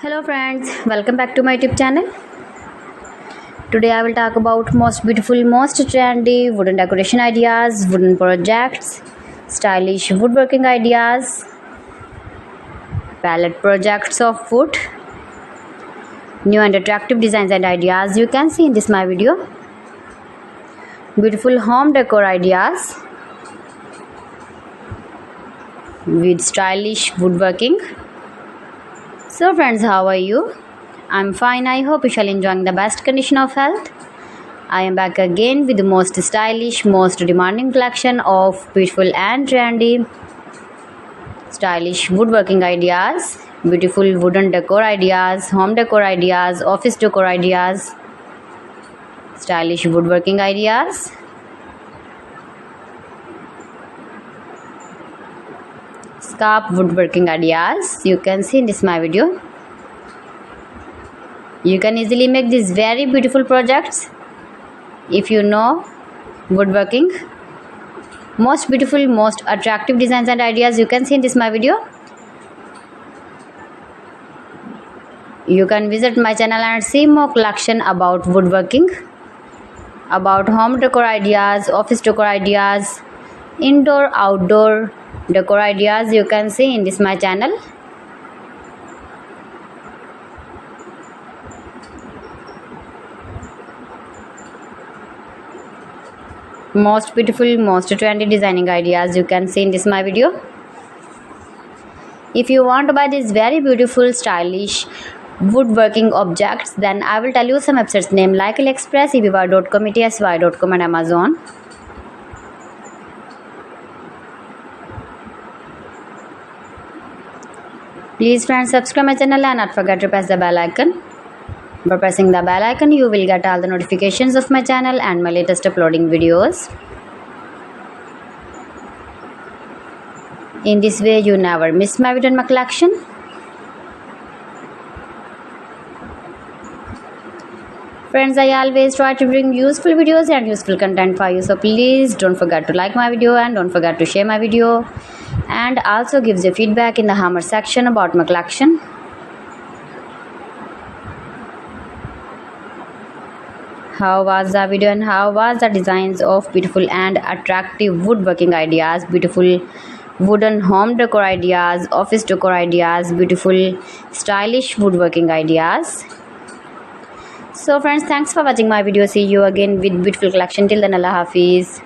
Hello friends, welcome back to my YouTube channel. Today I will talk about most beautiful, most trendy wooden decoration ideas, wooden projects, stylish woodworking ideas, palette projects of wood, new and attractive designs and ideas you can see in this my video. Beautiful home decor ideas with stylish woodworking. So friends, how are you? I'm fine. I hope you shall enjoying the best condition of health. I am back again with the most stylish, most demanding collection of beautiful and trendy stylish woodworking ideas, beautiful wooden decor ideas, home decor ideas, office decor ideas, stylish woodworking ideas, scarf woodworking ideas you can see in this my video. You can easily make these very beautiful projects if you know woodworking. Most beautiful, most attractive designs and ideas you can see in this my video. You can visit my channel and see more collection about woodworking, about home decor ideas, office decor ideas, indoor outdoor decor ideas you can see in this my channel. Most beautiful, most trendy designing ideas you can see in this my video. If you want to buy these very beautiful stylish woodworking objects, then I will tell you some websites name like AliExpress, eBay.com, etsy.com and Amazon. Please friends, subscribe my channel and not forget to press the bell icon. By pressing the bell icon, you will get all the notifications of my channel and my latest uploading videos. In this way, you never miss my video and my collection. Friends, I always try to bring useful videos and useful content for you. So please don't forget to like my video and don't forget to share my video. And also gives your feedback in the hammer section about my collection. How was the video and how was the designs of beautiful and attractive woodworking ideas, beautiful wooden home decor ideas, office decor ideas, beautiful stylish woodworking ideas. So friends, thanks for watching my video. See you again with beautiful collection. Till then, Allah Hafiz.